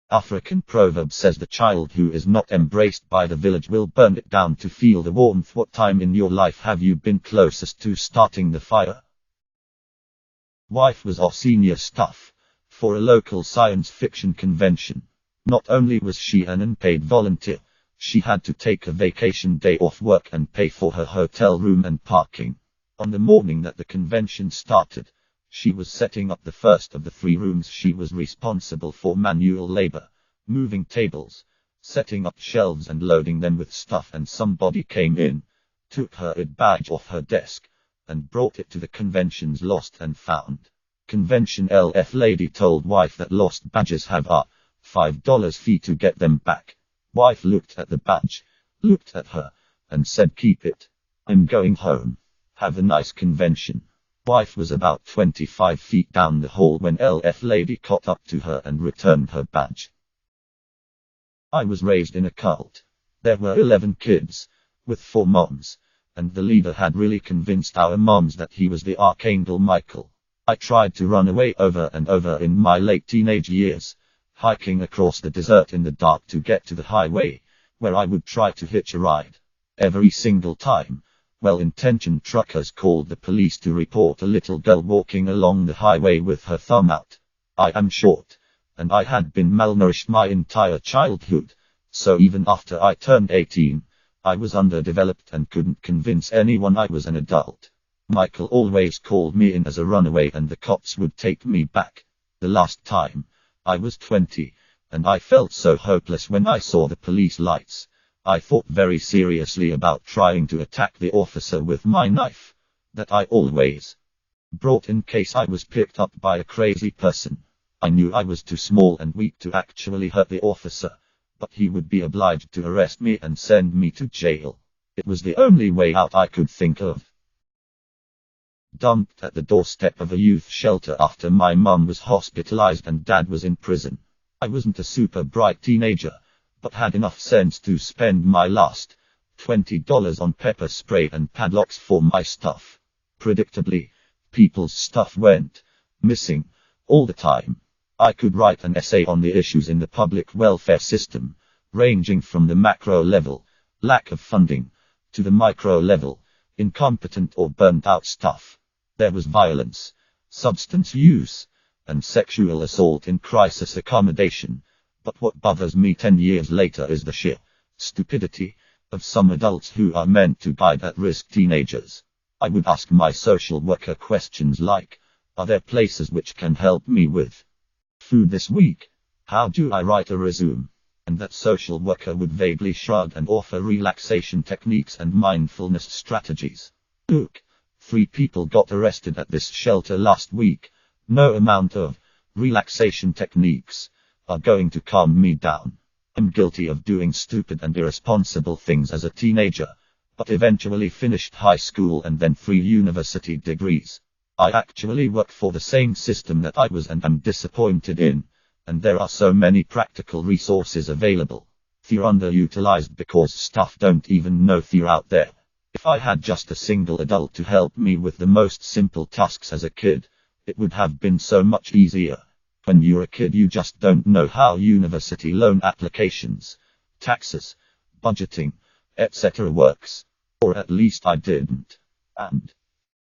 African proverb says the child who is not embraced by the village will burn it down to feel the warmth. What time in your life have you been closest to starting the fire? Wife was off senior stuff for a local science fiction convention. Not only was she an unpaid volunteer, she had to take a vacation day off work and pay for her hotel room and parking. On the morning that the convention started, she was setting up the first of the 3 rooms. She was responsible for manual labor, moving tables, setting up shelves and loading them with stuff, and somebody came in, took her badge off her desk, and brought it to the convention's lost and found. Convention LF lady told wife that lost badges have a $5 fee to get them back. Wife looked at the badge, looked at her, and said, "Keep it. I'm going home. Have a nice convention." Wife was about 25 feet down the hall when LF lady caught up to her and returned her badge. I was raised in a cult. There were 11 kids, with 4 moms, and the leader had really convinced our moms that he was the Archangel Michael. I tried to run away over and over in my late teenage years, hiking across the desert in the dark to get to the highway, where I would try to hitch a ride. Every single time, well-intentioned truckers called the police to report a little girl walking along the highway with her thumb out. I am short, and I had been malnourished my entire childhood, so even after I turned 18, I was underdeveloped and couldn't convince anyone I was an adult. Michael always called me in as a runaway and the cops would take me back. The last time, I was 20, and I felt so hopeless when I saw the police lights. I thought very seriously about trying to attack the officer with my knife, that I always brought in case I was picked up by a crazy person. I knew I was too small and weak to actually hurt the officer, but he would be obliged to arrest me and send me to jail. It was the only way out I could think of. Dumped at the doorstep of a youth shelter after my mum was hospitalized and dad was in prison. I wasn't a super bright teenager, but had enough sense to spend my last $20 on pepper spray and padlocks for my stuff. Predictably, people's stuff went missing all the time. I could write an essay on the issues in the public welfare system, ranging from the macro level, lack of funding, to the micro level, incompetent or burnt out staff. There was violence, substance use, and sexual assault in crisis accommodation. But what bothers me 10 years later is the sheer stupidity of some adults who are meant to guide at-risk teenagers. I would ask my social worker questions like, are there places which can help me with food this week? How do I write a resume? And that social worker would vaguely shrug and offer relaxation techniques and mindfulness strategies. Look, 3 people got arrested at this shelter last week. No amount of relaxation techniques are going to calm me down. I'm guilty of doing stupid and irresponsible things as a teenager, but eventually finished high school and then 3 university degrees. I actually work for the same system that I was and am disappointed in, and there are so many practical resources available. They're underutilized because staff don't even know they're out there. If I had just a single adult to help me with the most simple tasks as a kid, it would have been so much easier. When you're a kid, you just don't know how university loan applications, taxes, budgeting, etc. works. Or at least I didn't. And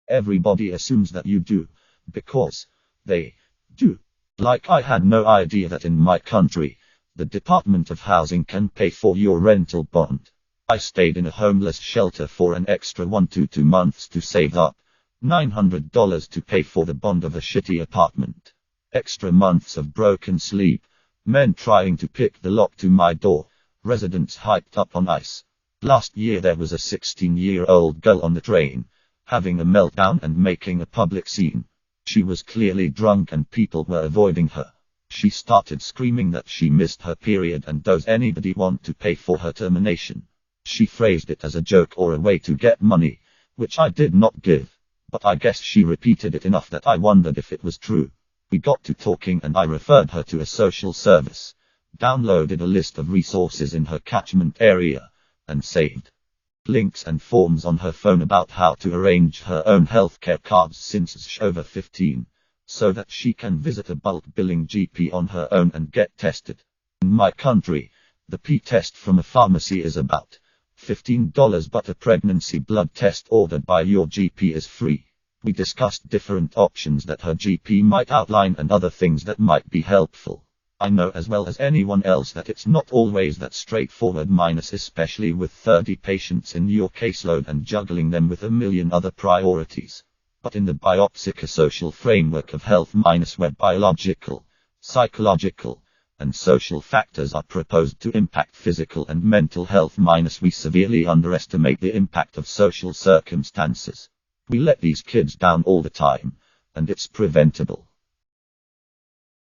everybody assumes that you do, because they do. Like I had no idea that in my country, the Department of Housing can pay for your rental bond. I stayed in a homeless shelter for an extra 1 to 2 months to save up $900 to pay for the bond of a shitty apartment. Extra months of broken sleep, men trying to pick the lock to my door, residents hyped up on ice. Last year there was a 16-year-old girl on the train, having a meltdown and making a public scene. She was clearly drunk and people were avoiding her. She started screaming that she missed her period and does anybody want to pay for her termination. She phrased it as a joke or a way to get money, which I did not give. But I guess she repeated it enough that I wondered if it was true. We got to talking and I referred her to a social service, downloaded a list of resources in her catchment area, and saved links and forms on her phone about how to arrange her own healthcare cards since she's over 15, so that she can visit a bulk billing GP on her own and get tested. my country, the pee test from a pharmacy is about $15, but a pregnancy blood test ordered by your GP is free. We discussed different options that her GP might outline and other things that might be helpful. I know as well as anyone else that it's not always that straightforward, especially with 30 patients in your caseload and juggling them with a million other priorities. But in the biopsychosocial framework of health, where biological, psychological, and social factors are proposed to impact physical and mental health, we severely underestimate the impact of social circumstances. We let these kids down all the time, and it's preventable.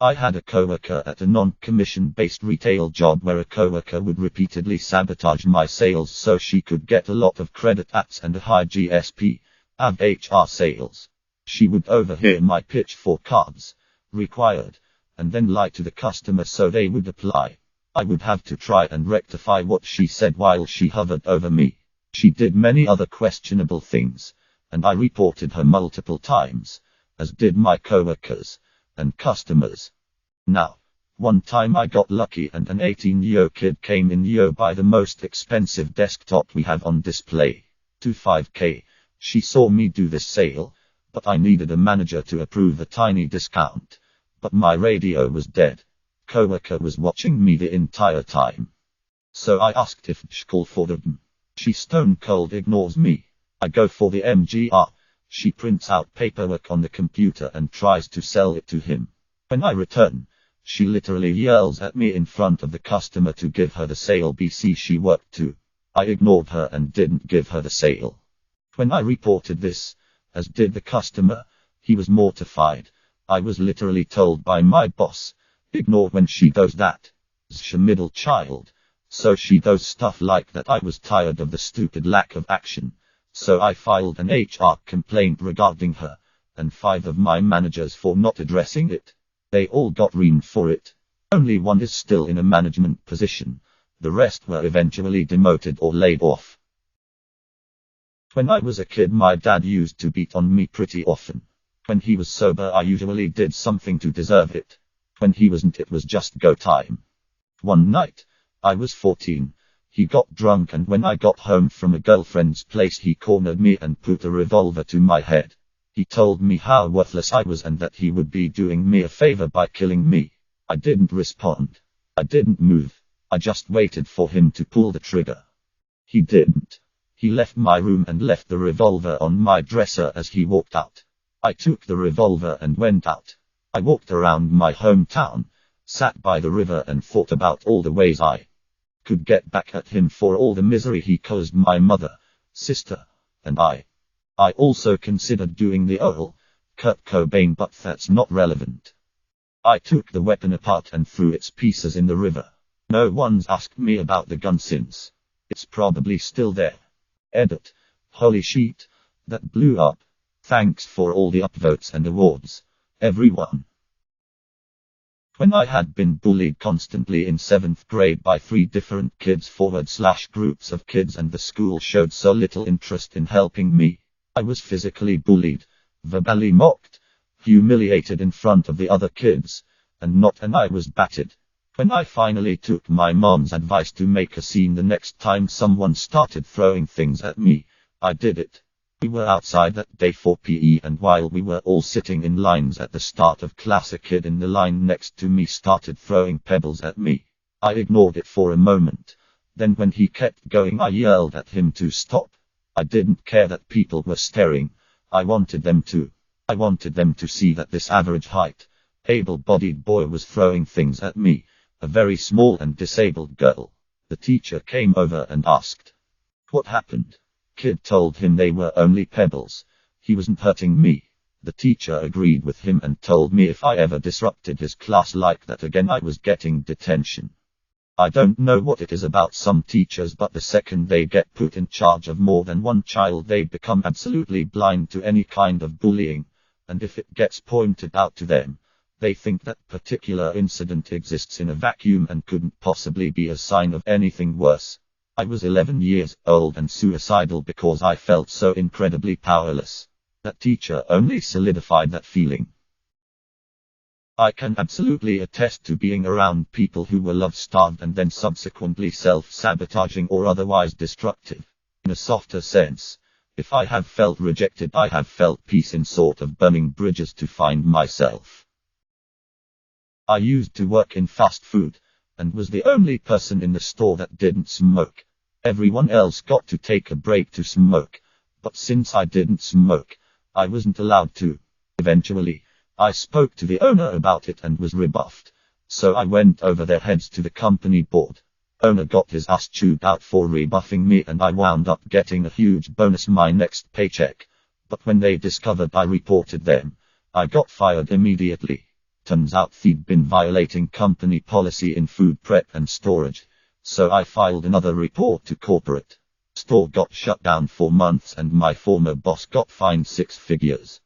I had a coworker at a non-commission-based retail job where a coworker would repeatedly sabotage my sales so she could get a lot of credit apps and a high GSP, HR sales. She would overhear my pitch for cards required, and then lie to the customer so they would apply. I would have to try and rectify what she said while she hovered over me. She did many other questionable things, and I reported her multiple times, as did my coworkers and customers. Now, one time I got lucky and an 18-year kid came in to buy the most expensive desktop we have on display. To $5K. She saw me do this sale, but I needed a manager to approve a tiny discount. But my radio was dead. Coworker was watching me the entire time. So I asked if she call for them. She stone cold ignores me. I go for the MGR. She prints out paperwork on the computer and tries to sell it to him. When I return, she literally yells at me in front of the customer to give her the sale BC she worked to. I ignored her and didn't give her the sale. When I reported this, as did the customer, he was mortified. I was literally told by my boss, ignore when she does that. She's a middle child, so she does stuff like that. I was tired of the stupid lack of action. So I filed an HR complaint regarding her, and 5 of my managers for not addressing it. They all got reamed for it. Only one is still in a management position. The rest were eventually demoted or laid off. When I was a kid, my dad used to beat on me pretty often. When he was sober, I usually did something to deserve it. When he wasn't, it was just go time. One night, I was 14. He got drunk, and when I got home from a girlfriend's place, he cornered me and put a revolver to my head. He told me how worthless I was and that he would be doing me a favor by killing me. I didn't respond. I didn't move. I just waited for him to pull the trigger. He didn't. He left my room and left the revolver on my dresser as he walked out. I took the revolver and went out. I walked around my hometown, sat by the river and thought about all the ways I could get back at him for all the misery he caused my mother, sister, and I. I also considered doing the Kurt Cobain, but that's not relevant. I took the weapon apart and threw its pieces in the river. No one's asked me about the gun since. It's probably still there. Edit. Holy shit, that blew up. Thanks for all the upvotes and awards, everyone. When I had been bullied constantly in 7th grade by 3 different kids / groups of kids, and the school showed so little interest in helping me, I was physically bullied, verbally mocked, humiliated in front of the other kids, and I was battered. When I finally took my mom's advice to make a scene the next time someone started throwing things at me, I did it. We were outside that day for PE, and while we were all sitting in lines at the start of class, a kid in the line next to me started throwing pebbles at me. I ignored it for a moment. Then when he kept going, I yelled at him to stop. I didn't care that people were staring. I wanted them to see that this average height, able-bodied boy was throwing things at me, a very small and disabled girl. The teacher came over and asked, "What happened?" Kid told him they were only pebbles. He wasn't hurting me. The teacher agreed with him and told me if I ever disrupted his class like that again, I was getting detention. I don't know what it is about some teachers, but the second they get put in charge of more than one child, they become absolutely blind to any kind of bullying, and if it gets pointed out to them, they think that particular incident exists in a vacuum and couldn't possibly be a sign of anything worse. I was 11 years old and suicidal because I felt so incredibly powerless. That teacher only solidified that feeling. I can absolutely attest to being around people who were love-starved and then subsequently self-sabotaging or otherwise destructive. In a softer sense, if I have felt rejected, I have felt peace in sort of burning bridges to find myself. I used to work in fast food, and was the only person in the store that didn't smoke. Everyone else got to take a break to smoke, but since I didn't smoke, I wasn't allowed to. Eventually, I spoke to the owner about it and was rebuffed, so I went over their heads to the company board. Owner got his ass chewed out for rebuffing me and I wound up getting a huge bonus my next paycheck. But when they discovered I reported them, I got fired immediately. Turns out they'd been violating company policy in food prep and storage, so I filed another report to corporate. Store got shut down for months and my former boss got fined 6 figures.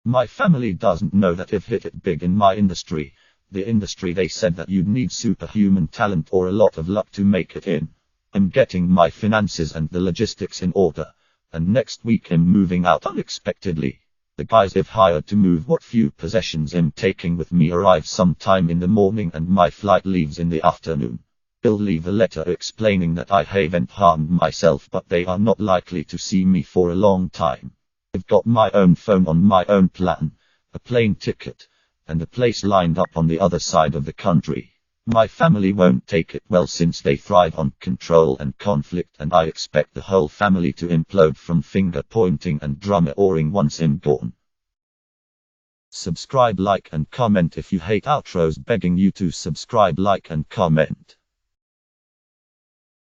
My family doesn't know that I've hit it big in my industry. The industry they said that you'd need superhuman talent or a lot of luck to make it in. I'm getting my finances and the logistics in order, and next week I'm moving out unexpectedly. The guys I've hired to move what few possessions I'm taking with me arrive sometime in the morning and my flight leaves in the afternoon. I'll leave a letter explaining that I haven't harmed myself, but they are not likely to see me for a long time. I've got my own phone on my own plan, a plane ticket, and a place lined up on the other side of the country. My family won't take it well since they thrive on control and conflict, and I expect the whole family to implode from finger pointing and drama-oring once I'm gone. Subscribe, like and comment if you hate outros, begging you to subscribe, like and comment.